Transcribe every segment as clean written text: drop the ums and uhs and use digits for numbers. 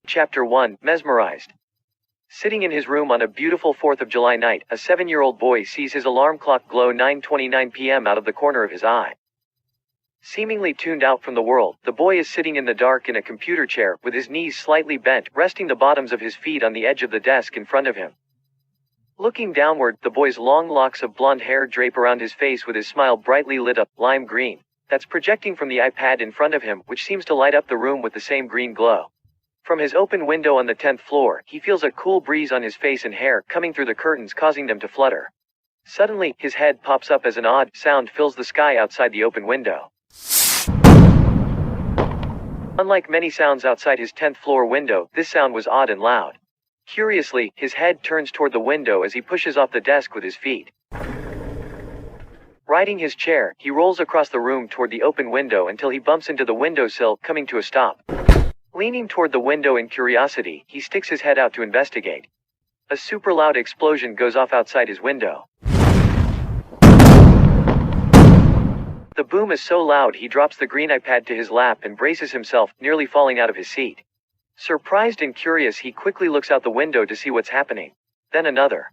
Chapter 1, Mesmerized. Sitting in his room on a beautiful 4th of July night, a 7-year-old boy sees his alarm clock glow 9:29 p.m. out of the corner of his eye. Seemingly tuned out from the world, the boy is sitting in the dark in a computer chair, with his knees slightly bent, resting the bottoms of his feet on the edge of the desk in front of him. Looking downward, the boy's long locks of blonde hair drape around his face with his smile brightly lit up, lime green, that's projecting from the iPad in front of him, which seems to light up the room with the same green glow. From his open window on the 10th floor, he feels a cool breeze on his face and hair, coming through the curtains, causing them to flutter. Suddenly, his head pops up as an odd sound fills the sky outside the open window. Unlike many sounds outside his 10th floor window, this sound was odd and loud. Curiously, his head turns toward the window as he pushes off the desk with his feet. Riding his chair, he rolls across the room toward the open window until he bumps into the windowsill, coming to a stop. Leaning toward the window in curiosity, he sticks his head out to investigate. A super loud explosion goes off outside his window. The boom is so loud he drops the green iPad to his lap and braces himself, nearly falling out of his seat. Surprised and curious, he quickly looks out the window to see what's happening. Then another.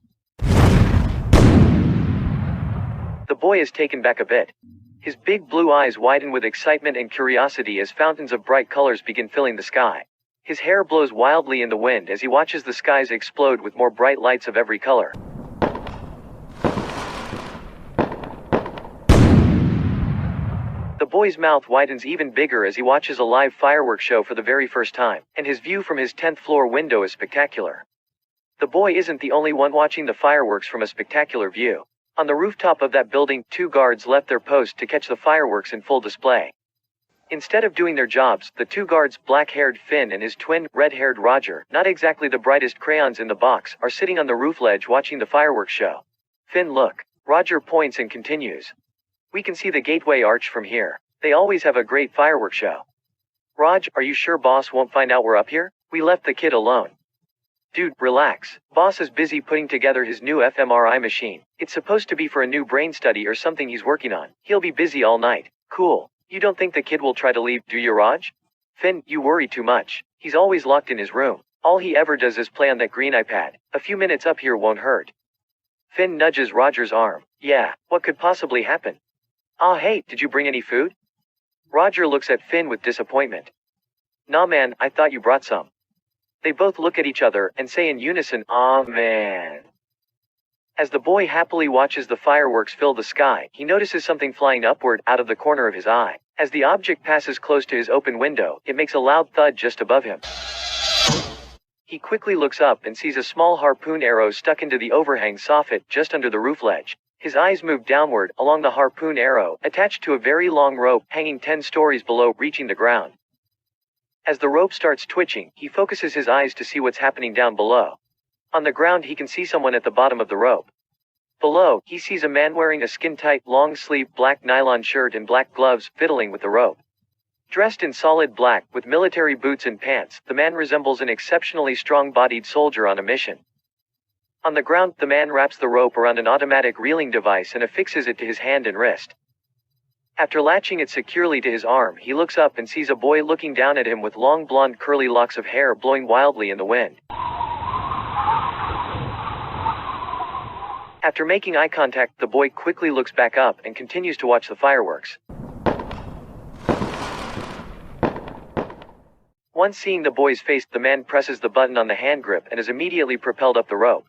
The boy is taken back a bit. His big blue eyes widen with excitement and curiosity as fountains of bright colors begin filling the sky. His hair blows wildly in the wind as he watches the skies explode with more bright lights of every color. The boy's mouth widens even bigger as he watches a live fireworks show for the very first time, and his view from his 10th floor window is spectacular. The boy isn't the only one watching the fireworks from a spectacular view. On the rooftop of that building, 2 guards left their post to catch the fireworks in full display. Instead of doing their jobs, the 2 guards, black-haired Finn and his twin, red-haired Roger, not exactly the brightest crayons in the box, are sitting on the roof ledge watching the fireworks show. Finn, look. Roger points and continues. We can see the gateway arch from here. They always have a great fireworks show. Raj, are you sure boss won't find out we're up here? We left the kid alone. Dude, relax. Boss is busy putting together his new fMRI machine. It's supposed to be for a new brain study or something he's working on. He'll be busy all night. Cool. You don't think the kid will try to leave, do you, Raj? Finn, you worry too much. He's always locked in his room. All he ever does is play on that green iPad. A few minutes up here won't hurt. Finn nudges Roger's arm. Yeah, what could possibly happen? Ah, hey, did you bring any food? Roger looks at Finn with disappointment. Nah man, I thought you brought some. They both look at each other and say in unison, "Aw man." As the boy happily watches the fireworks fill the sky, he notices something flying upward out of the corner of his eye. As the object passes close to his open window, it makes a loud thud just above him. He quickly looks up and sees a small harpoon arrow stuck into the overhang soffit just under the roof ledge. His eyes move downward along the harpoon arrow, attached to a very long rope hanging 10 stories below, reaching the ground. As the rope starts twitching, he focuses his eyes to see what's happening down below. On the ground, he can see someone at the bottom of the rope. Below, he sees a man wearing a skin-tight, long-sleeved black nylon shirt and black gloves, fiddling with the rope. Dressed in solid black, with military boots and pants, the man resembles an exceptionally strong-bodied soldier on a mission. On the ground, the man wraps the rope around an automatic reeling device and affixes it to his hand and wrist. After latching it securely to his arm, he looks up and sees a boy looking down at him with long blonde curly locks of hair blowing wildly in the wind. After making eye contact, the boy quickly looks back up and continues to watch the fireworks. Once seeing the boy's face, the man presses the button on the hand grip and is immediately propelled up the rope.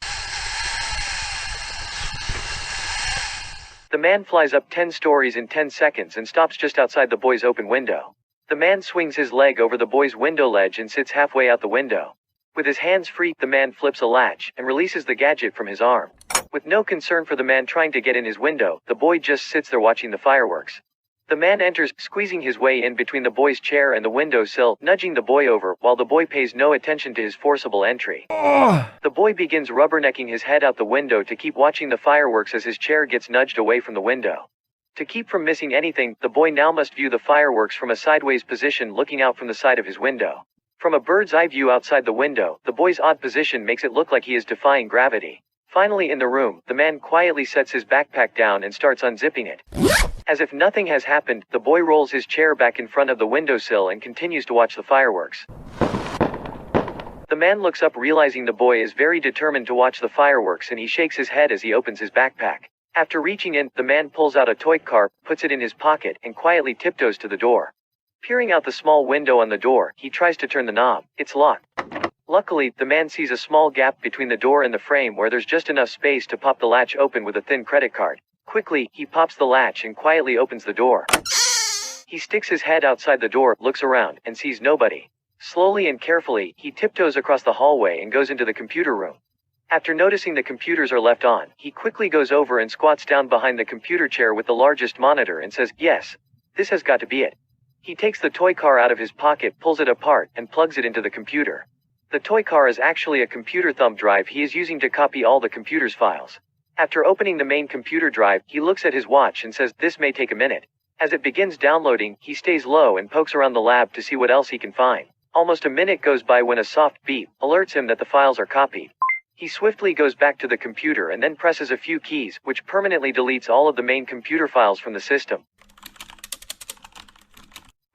The man flies up 10 stories in 10 seconds and stops just outside the boy's open window. The man swings his leg over the boy's window ledge and sits halfway out the window. With his hands free, the man flips a latch and releases the gadget from his arm. With no concern for the man trying to get in his window, the boy just sits there watching the fireworks. The man enters, squeezing his way in between the boy's chair and the windowsill, nudging the boy over, while the boy pays no attention to his forcible entry. The boy begins rubbernecking his head out the window to keep watching the fireworks as his chair gets nudged away from the window. To keep from missing anything, the boy now must view the fireworks from a sideways position, looking out from the side of his window. From a bird's eye view outside the window, the boy's odd position makes it look like he is defying gravity. Finally in the room, the man quietly sets his backpack down and starts unzipping it. As if nothing has happened, the boy rolls his chair back in front of the windowsill and continues to watch the fireworks. The man looks up, realizing the boy is very determined to watch the fireworks, and he shakes his head as he opens his backpack. After reaching in, the man pulls out a toy car, puts it in his pocket, and quietly tiptoes to the door. Peering out the small window on the door, he tries to turn the knob. It's locked. Luckily, the man sees a small gap between the door and the frame where there's just enough space to pop the latch open with a thin credit card. Quickly, he pops the latch and quietly opens the door. He sticks his head outside the door, looks around, and sees nobody. Slowly and carefully, he tiptoes across the hallway and goes into the computer room. After noticing the computers are left on, he quickly goes over and squats down behind the computer chair with the largest monitor and says, "Yes, this has got to be it." He takes the toy car out of his pocket, pulls it apart, and plugs it into the computer. The toy car is actually a computer thumb drive he is using to copy all the computer's files. After opening the main computer drive, he looks at his watch and says, "This may take a minute." As it begins downloading, he stays low and pokes around the lab to see what else he can find. Almost a minute goes by when a soft beep alerts him that the files are copied. He swiftly goes back to the computer and then presses a few keys, which permanently deletes all of the main computer files from the system.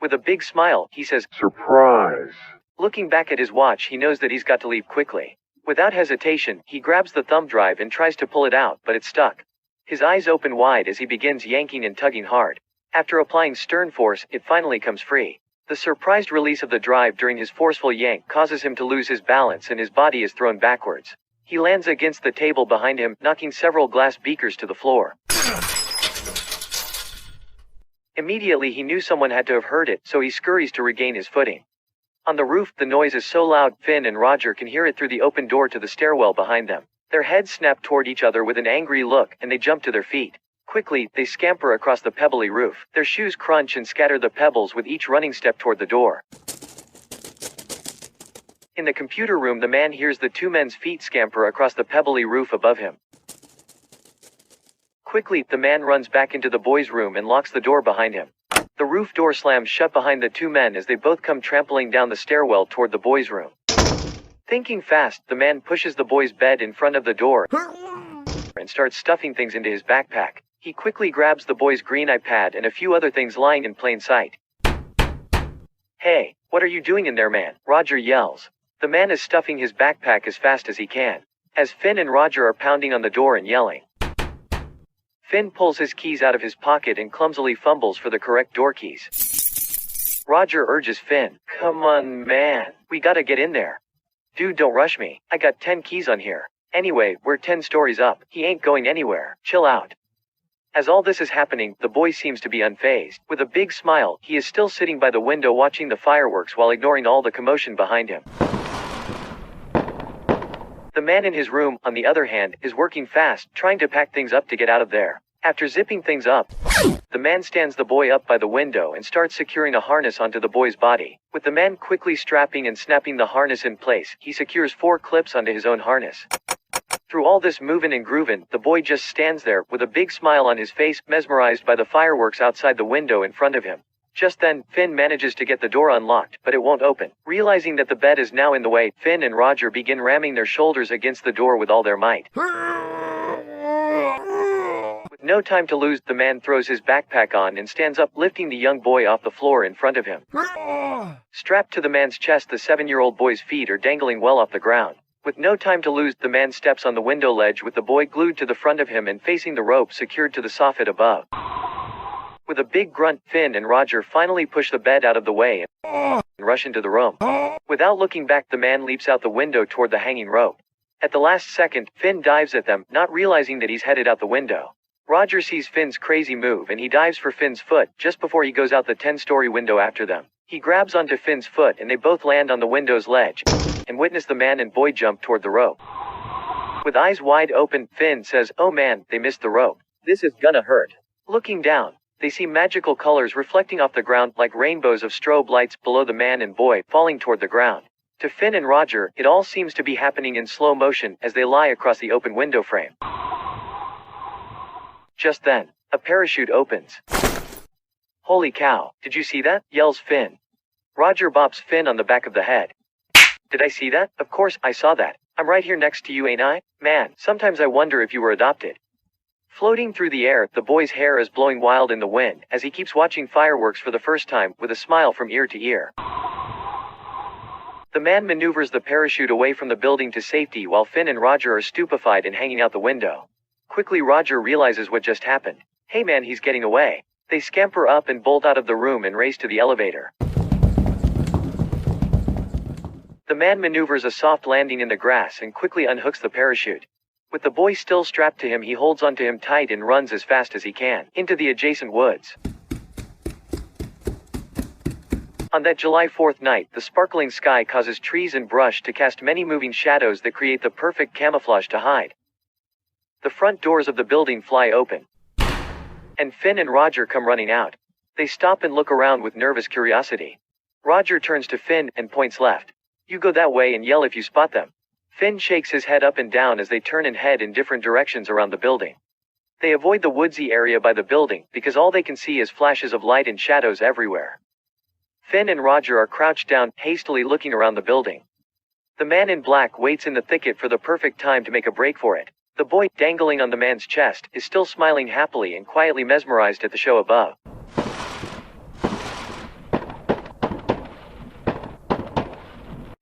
With a big smile, he says, "Surprise!" Looking back at his watch, he knows that he's got to leave quickly. Without hesitation, he grabs the thumb drive and tries to pull it out, but it's stuck. His eyes open wide as he begins yanking and tugging hard. After applying stern force, it finally comes free. The surprised release of the drive during his forceful yank causes him to lose his balance and his body is thrown backwards. He lands against the table behind him, knocking several glass beakers to the floor. Immediately he knew someone had to have heard it, so he scurries to regain his footing. On the roof, the noise is so loud, Finn and Roger can hear it through the open door to the stairwell behind them. Their heads snap toward each other with an angry look, and they jump to their feet. Quickly, they scamper across the pebbly roof. Their shoes crunch and scatter the pebbles with each running step toward the door. In the computer room, the man hears the two men's feet scamper across the pebbly roof above him. Quickly, the man runs back into the boys' room and locks the door behind him. The roof door slams shut behind the two men as they both come trampling down the stairwell toward the boys' room. Thinking fast, the man pushes the boy's bed in front of the door and starts stuffing things into his backpack. He quickly grabs the boy's green iPad and a few other things lying in plain sight. "Hey, what are you doing in there, man?" Roger yells. The man is stuffing his backpack as fast as he can, as Finn and Roger are pounding on the door and yelling. Finn pulls his keys out of his pocket and clumsily fumbles for the correct door keys. Roger urges Finn, "Come on, man. We gotta get in there. Dude, don't rush me. I got 10 keys on here. Anyway, we're 10 stories up. He ain't going anywhere. Chill out." As all this is happening, the boy seems to be unfazed. With a big smile, he is still sitting by the window watching the fireworks while ignoring all the commotion behind him. The man in his room, on the other hand, is working fast, trying to pack things up to get out of there. After zipping things up, the man stands the boy up by the window and starts securing a harness onto the boy's body. With the man quickly strapping and snapping the harness in place, he secures 4 clips onto his own harness. Through all this moving and grooving, the boy just stands there, with a big smile on his face, mesmerized by the fireworks outside the window in front of him. Just then, Finn manages to get the door unlocked, but it won't open. Realizing that the bed is now in the way, Finn and Roger begin ramming their shoulders against the door with all their might. With no time to lose, the man throws his backpack on and stands up, lifting the young boy off the floor in front of him. Strapped to the man's chest, the 7-year-old boy's feet are dangling well off the ground. With no time to lose, the man steps on the window ledge with the boy glued to the front of him and facing the rope secured to the soffit above. With a big grunt, Finn and Roger finally push the bed out of the way and rush into the room. Without looking back, the man leaps out the window toward the hanging rope. At the last second, Finn dives at them, not realizing that he's headed out the window. Roger sees Finn's crazy move and he dives for Finn's foot just before he goes out the 10-story window after them. He grabs onto Finn's foot and they both land on the window's ledge and witness the man and boy jump toward the rope. With eyes wide open, Finn says, "Oh man, they missed the rope. This is gonna hurt." Looking down, they see magical colors reflecting off the ground like rainbows of strobe lights below the man and boy falling toward the ground. To Finn and Roger, it all seems to be happening in slow motion as they lie across the open window frame. Just then, a parachute opens. "Holy cow, did you see that?" yells Finn. Roger bops Finn on the back of the head. "Did I see that? Of course, I saw that. I'm right here next to you, ain't I? Man, sometimes I wonder if you were adopted." Floating through the air, the boy's hair is blowing wild in the wind as he keeps watching fireworks for the first time with a smile from ear to ear. The man maneuvers the parachute away from the building to safety while Finn and Roger are stupefied and hanging out the window. Quickly Roger realizes what just happened. Hey man, he's getting away. They scamper up and bolt out of the room and race to the elevator. The man maneuvers a soft landing in the grass and quickly unhooks the parachute. With the boy still strapped to him, he holds onto him tight and runs as fast as he can into the adjacent woods. On that July 4th night, the sparkling sky causes trees and brush to cast many moving shadows that create the perfect camouflage to hide. The front doors of the building fly open, and Finn and Roger come running out. They stop and look around with nervous curiosity. Roger turns to Finn and points left. You go that way and yell if you spot them. Finn shakes his head up and down as they turn and head in different directions around the building. They avoid the woodsy area by the building because all they can see is flashes of light and shadows everywhere. Finn and Roger are crouched down, hastily looking around the building. The man in black waits in the thicket for the perfect time to make a break for it. The boy, dangling on the man's chest, is still smiling happily and quietly mesmerized at the show above.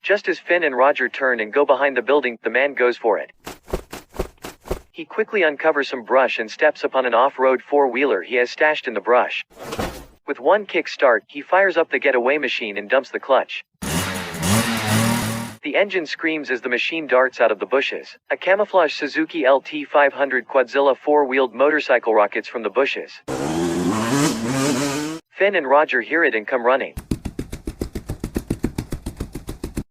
Just as Finn and Roger turn and go behind the building, the man goes for it. He quickly uncovers some brush and steps upon an off-road four-wheeler he has stashed in the brush. With one kick start, he fires up the getaway machine and dumps the clutch. The engine screams as the machine darts out of the bushes. A camouflage Suzuki LT500 Quadzilla four-wheeled motorcycle rockets from the bushes. Finn and Roger hear it and come running.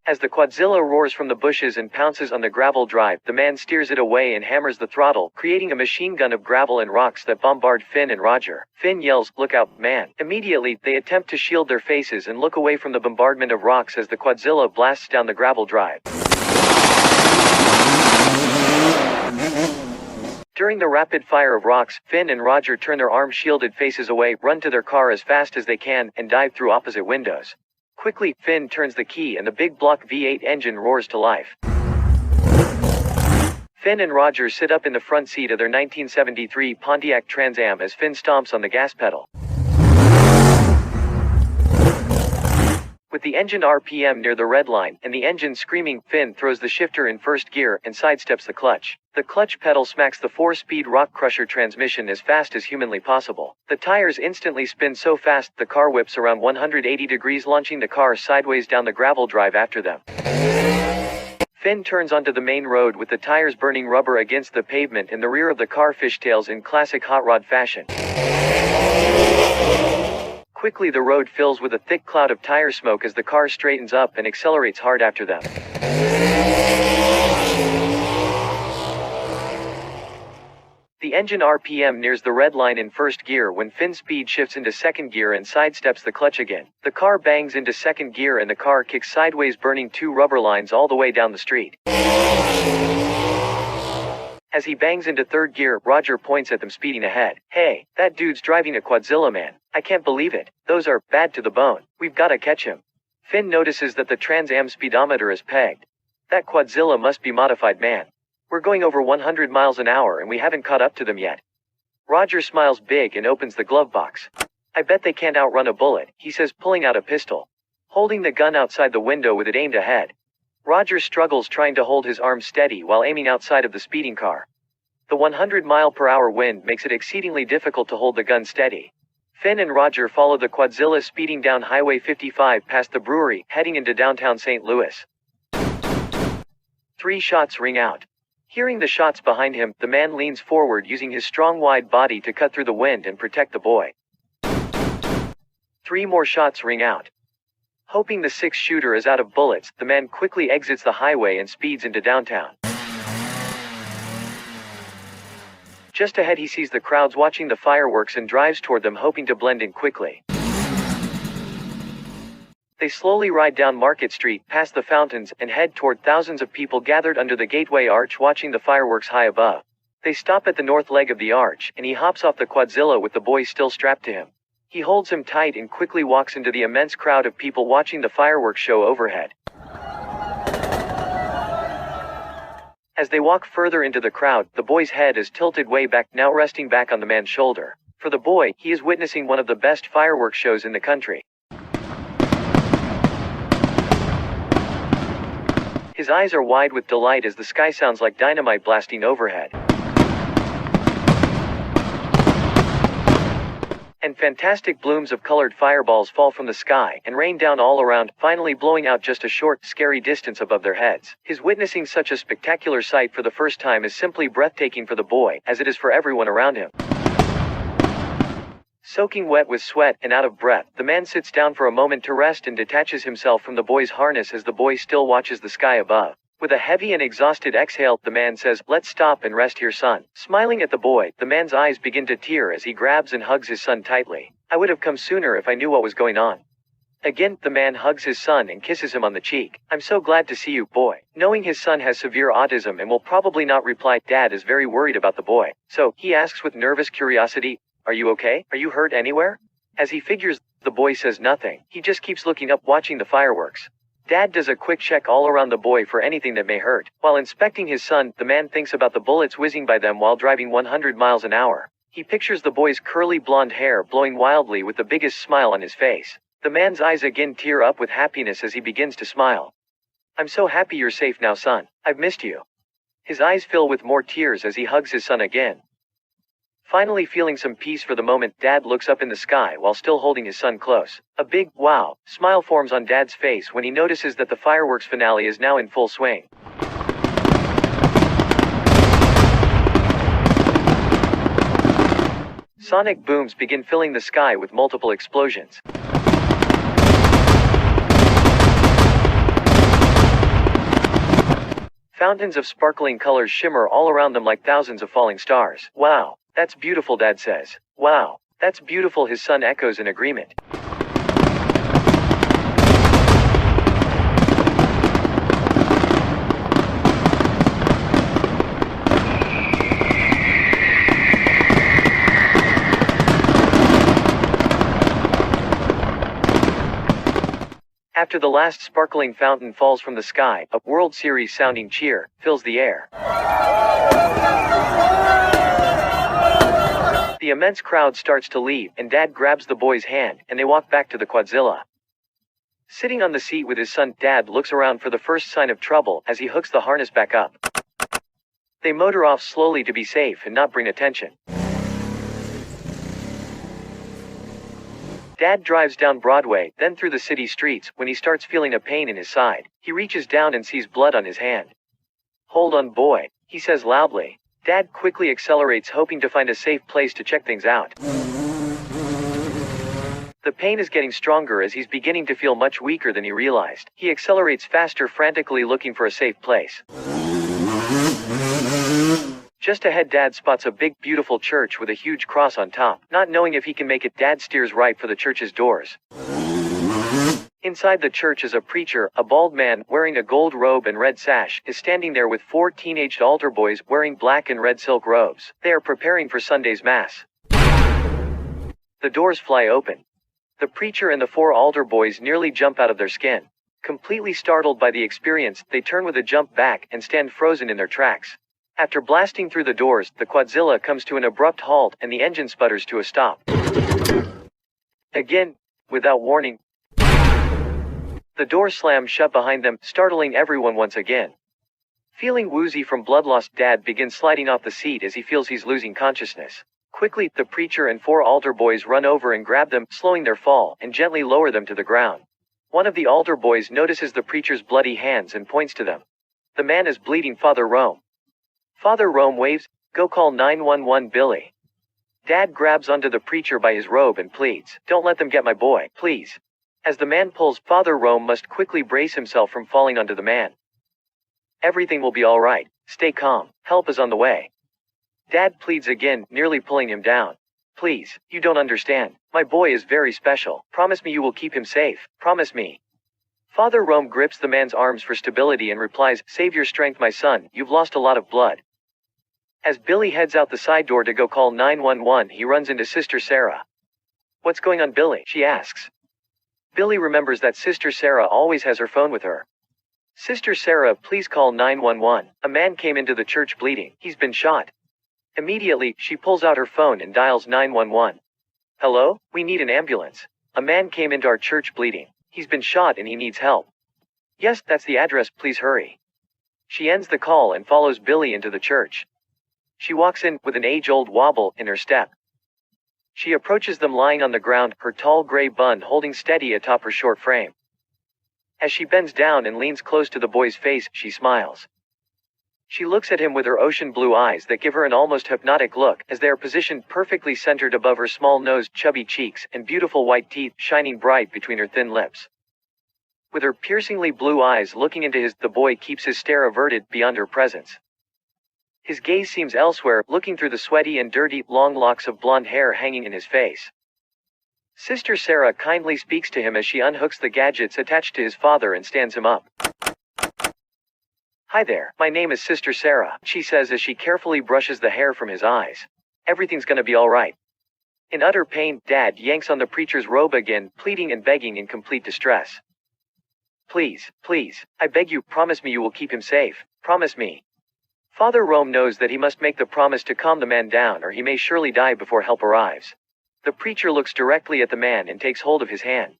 As the Quadzilla roars from the bushes and pounces on the gravel drive, the man steers it away and hammers the throttle, creating a machine gun of gravel and rocks that bombard Finn and Roger. Finn yells, "Look out, man!" Immediately, they attempt to shield their faces and look away from the bombardment of rocks as the Quadzilla blasts down the gravel drive. During the rapid fire of rocks, Finn and Roger turn their arm-shielded faces away, run to their car as fast as they can, and dive through opposite windows. Quickly, Finn turns the key and the big block V8 engine roars to life. Finn and Roger sit up in the front seat of their 1973 Pontiac Trans Am as Finn stomps on the gas pedal. With the engine RPM near the red line, and the engine screaming, Finn throws the shifter in first gear and sidesteps the clutch. The clutch pedal smacks the 4-speed rock crusher transmission as fast as humanly possible. The tires instantly spin so fast, the car whips around 180 degrees, launching the car sideways down the gravel drive after them. Finn turns onto the main road with the tires burning rubber against the pavement, and the rear of the car fishtails in classic hot rod fashion. Quickly the road fills with a thick cloud of tire smoke as the car straightens up and accelerates hard after them. The engine RPM nears the red line in first gear when Finn's speed shifts into second gear and sidesteps the clutch again. The car bangs into second gear and the car kicks sideways, burning 2 rubber lines all the way down the street. As he bangs into third gear, Roger points at them speeding ahead. "Hey, that dude's driving a Quadzilla, man. I can't believe it. Those are bad to the bone. We've gotta catch him." Finn notices that the Trans Am speedometer is pegged. "That Quadzilla must be modified, man. We're going over 100 miles an hour and we haven't caught up to them yet." Roger smiles big and opens the glove box. "I bet they can't outrun a bullet," he says, pulling out a pistol. Holding the gun outside the window with it aimed ahead. Roger struggles trying to hold his arms steady while aiming outside of the speeding car. The 100-mile-per-hour wind makes it exceedingly difficult to hold the gun steady. Finn and Roger follow the Quadzilla speeding down Highway 55 past the brewery, heading into downtown St. Louis. 3 shots ring out. Hearing the shots behind him, the man leans forward using his strong wide body to cut through the wind and protect the boy. 3 more shots ring out. Hoping the 6th shooter is out of bullets, the man quickly exits the highway and speeds into downtown. Just ahead he sees the crowds watching the fireworks and drives toward them, hoping to blend in quickly. They slowly ride down Market Street, past the fountains, and head toward thousands of people gathered under the Gateway Arch watching the fireworks high above. They stop at the north leg of the arch, and he hops off the Quadzilla with the boy still strapped to him. He holds him tight and quickly walks into the immense crowd of people watching the fireworks show overhead. As they walk further into the crowd, the boy's head is tilted way back, now resting back on the man's shoulder. For the boy, he is witnessing one of the best fireworks shows in the country. His eyes are wide with delight as the sky sounds like dynamite blasting overhead. And fantastic blooms of colored fireballs fall from the sky and rain down all around, finally blowing out just a short, scary distance above their heads. His witnessing such a spectacular sight for the first time is simply breathtaking for the boy, as it is for everyone around him. Soaking wet with sweat and out of breath, the man sits down for a moment to rest and detaches himself from the boy's harness as the boy still watches the sky above. With a heavy and exhausted exhale, the man says, "Let's stop and rest here, son." Smiling at the boy, the man's eyes begin to tear as he grabs and hugs his son tightly. "I would have come sooner if I knew what was going on." Again, the man hugs his son and kisses him on the cheek. "I'm so glad to see you, boy." Knowing his son has severe autism and will probably not reply, Dad is very worried about the boy. So, he asks with nervous curiosity, "Are you okay? Are you hurt anywhere?" As he figures, the boy says nothing. He just keeps looking up, watching the fireworks. Dad does a quick check all around the boy for anything that may hurt. While inspecting his son, the man thinks about the bullets whizzing by them while driving 100 miles an hour. He pictures the boy's curly blonde hair blowing wildly with the biggest smile on his face. The man's eyes again tear up with happiness as he begins to smile. "I'm so happy you're safe now, son. I've missed you." His eyes fill with more tears as he hugs his son again. Finally feeling some peace for the moment, Dad looks up in the sky while still holding his son close. A big, wow, smile forms on Dad's face when he notices that the fireworks finale is now in full swing. Sonic booms begin filling the sky with multiple explosions. Fountains of sparkling colors shimmer all around them like thousands of falling stars. "Wow. That's beautiful," Dad says. "Wow. That's beautiful," his son echoes in agreement. After the last sparkling fountain falls from the sky, a World Series sounding cheer fills the air. The immense crowd starts to leave, and Dad grabs the boy's hand, and they walk back to the quadzilla. Sitting on the seat with his son, Dad looks around for the first sign of trouble as he hooks the harness back up. They motor off slowly to be safe and not bring attention. Dad drives down Broadway, then through the city streets, when he starts feeling a pain in his side. He reaches down and sees blood on his hand. "Hold on, boy," he says loudly. Dad quickly accelerates, hoping to find a safe place to check things out. The pain is getting stronger as he's beginning to feel much weaker than he realized. He accelerates faster, frantically looking for a safe place. Just ahead, Dad spots a big, beautiful church with a huge cross on top. Not knowing if he can make it, Dad steers right for the church's doors. Inside the church is a preacher, a bald man, wearing a gold robe and red sash, is standing there with 4 teenaged altar boys wearing black and red silk robes. They are preparing for Sunday's Mass. The doors fly open. The preacher and the 4 altar boys nearly jump out of their skin. Completely startled by the experience, they turn with a jump back and stand frozen in their tracks. After blasting through the doors, the quadzilla comes to an abrupt halt and the engine sputters to a stop. Again, without warning, the door slams shut behind them, startling everyone once again. Feeling woozy from blood loss, Dad begins sliding off the seat as he feels he's losing consciousness. Quickly, the preacher and 4 altar boys run over and grab them, slowing their fall, and gently lower them to the ground. One of the altar boys notices the preacher's bloody hands and points to them. The man is bleeding. "Father Rome." Father Rome waves, "Go call 911, Billy." Dad grabs onto the preacher by his robe and pleads, "Don't let them get my boy, please." As the man pulls, Father Rome must quickly brace himself from falling onto the man. "Everything will be all right. Stay calm. Help is on the way." Dad pleads again, nearly pulling him down. "Please, you don't understand. My boy is very special. Promise me you will keep him safe. Promise me." Father Rome grips the man's arms for stability and replies, "Save your strength, my son. You've lost a lot of blood." As Billy heads out the side door to go call 911, he runs into Sister Sarah. "What's going on, Billy?" she asks. Billy remembers that Sister Sarah always has her phone with her. "Sister Sarah, please call 911. A man came into the church bleeding. He's been shot." Immediately, she pulls out her phone and dials 911. "Hello? We need an ambulance. A man came into our church bleeding. He's been shot and he needs help." "Yes, that's the address, please hurry." She ends the call and follows Billy into the church. She walks in, with an age-old wobble in her step. She approaches them lying on the ground, her tall gray bun holding steady atop her short frame. As she bends down and leans close to the boy's face, she smiles. She looks at him with her ocean blue eyes that give her an almost hypnotic look, as they are positioned perfectly centered above her small nose, chubby cheeks, and beautiful white teeth shining bright between her thin lips. With her piercingly blue eyes looking into his, the boy keeps his stare averted beyond her presence. His gaze seems elsewhere, looking through the sweaty and dirty, long locks of blonde hair hanging in his face. Sister Sarah kindly speaks to him as she unhooks the gadgets attached to his father and stands him up. "Hi there, my name is Sister Sarah," she says as she carefully brushes the hair from his eyes. "Everything's gonna be all right." In utter pain, Dad yanks on the preacher's robe again, pleading and begging in complete distress. "Please, please, I beg you, promise me you will keep him safe. Promise me." Father Rome knows that he must make the promise to calm the man down or he may surely die before help arrives. The preacher looks directly at the man and takes hold of his hand.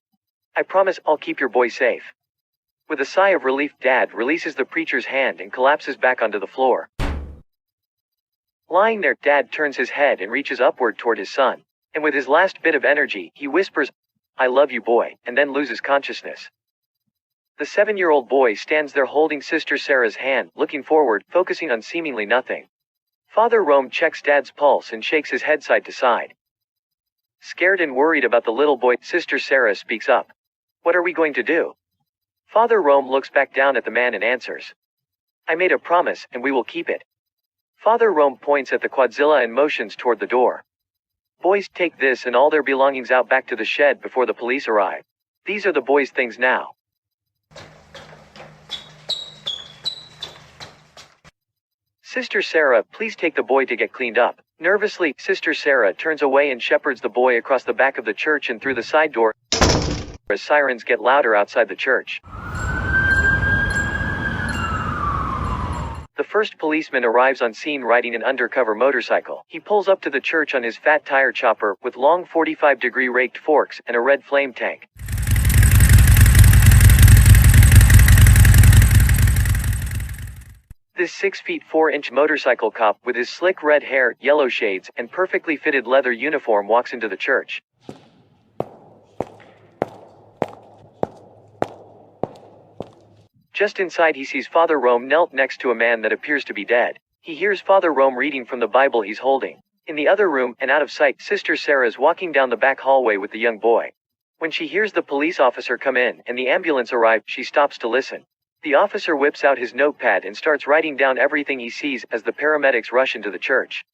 "I promise I'll keep your boy safe." With a sigh of relief, Dad releases the preacher's hand and collapses back onto the floor. Lying there, Dad turns his head and reaches upward toward his son. And with his last bit of energy, he whispers, "I love you, boy," and then loses consciousness. The 7-year-old boy stands there holding Sister Sarah's hand, looking forward, focusing on seemingly nothing. Father Rome checks Dad's pulse and shakes his head side to side. Scared and worried about the little boy, Sister Sarah speaks up. "What are we going to do?" Father Rome looks back down at the man and answers, "I made a promise, and we will keep it." Father Rome points at the quadzilla and motions toward the door. "Boys, take this and all their belongings out back to the shed before the police arrive. These are the boys' things now." "Sister Sarah, please take the boy to get cleaned up." Nervously, Sister Sarah turns away and shepherds the boy across the back of the church and through the side door as sirens get louder outside the church. The first policeman arrives on scene riding an undercover motorcycle. He pulls up to the church on his fat tire chopper, with long 45-degree raked forks, and a red flame tank. This 6 feet 4 inch motorcycle cop, with his slick red hair, yellow shades, and perfectly fitted leather uniform walks into the church. Just inside he sees Father Rome knelt next to a man that appears to be dead. He hears Father Rome reading from the Bible he's holding. In the other room, and out of sight, Sister Sarah is walking down the back hallway with the young boy. When she hears the police officer come in, and the ambulance arrive, she stops to listen. The officer whips out his notepad and starts writing down everything he sees as the paramedics rush into the church.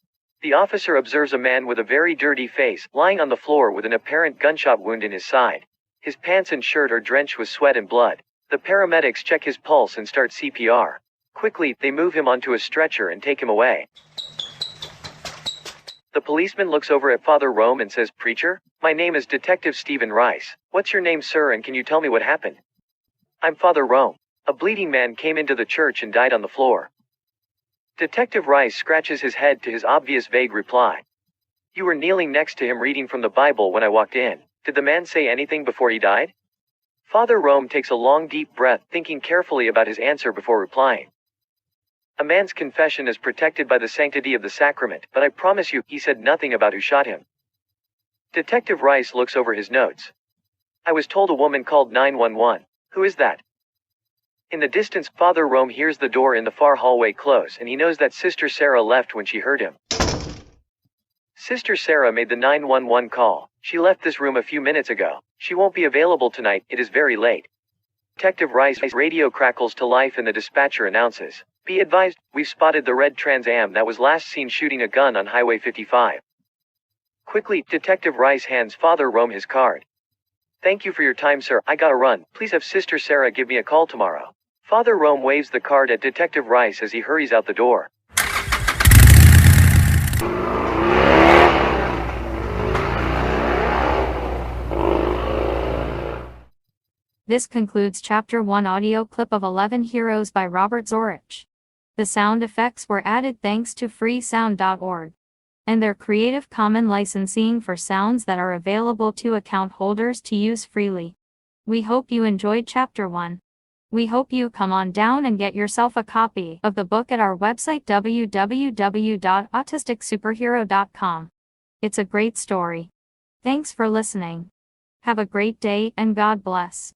The officer observes a man with a very dirty face, lying on the floor with an apparent gunshot wound in his side. His pants and shirt are drenched with sweat and blood. The paramedics check his pulse and start CPR. Quickly, they move him onto a stretcher and take him away. The policeman looks over at Father Rome and says, "Preacher? My name is Detective Stephen Rice. What's your name, sir, and can you tell me what happened?" "I'm Father Rome. A bleeding man came into the church and died on the floor." Detective Rice scratches his head to his obvious vague reply. "You were kneeling next to him reading from the Bible when I walked in. Did the man say anything before he died?" Father Rome takes a long deep breath, thinking carefully about his answer before replying. "A man's confession is protected by the sanctity of the sacrament, but I promise you, he said nothing about who shot him." Detective Rice looks over his notes. "I was told a woman called 911. Who is that?" In the distance, Father Rome hears the door in the far hallway close, and he knows that Sister Sarah left when she heard him. Sister Sarah made the 911 call. She left this room a few minutes ago. She won't be available tonight, it is very late. Detective Rice's radio crackles to life and the dispatcher announces, "Be advised, we've spotted the red Trans Am that was last seen shooting a gun on Highway 55. Quickly, Detective Rice hands Father Rome his card. "Thank you for your time, sir. I gotta run. Please have Sister Sarah give me a call tomorrow." Father Rome waves the card at Detective Rice as he hurries out the door. This concludes Chapter 1 audio clip of 11 Heroes by Robert Zorich. The sound effects were added thanks to freesound.org and their Creative Commons licensing for sounds that are available to account holders to use freely. We hope you enjoyed Chapter 1. We hope you come on down and get yourself a copy of the book at our website www.autisticsuperhero.com. It's a great story. Thanks for listening. Have a great day and God bless.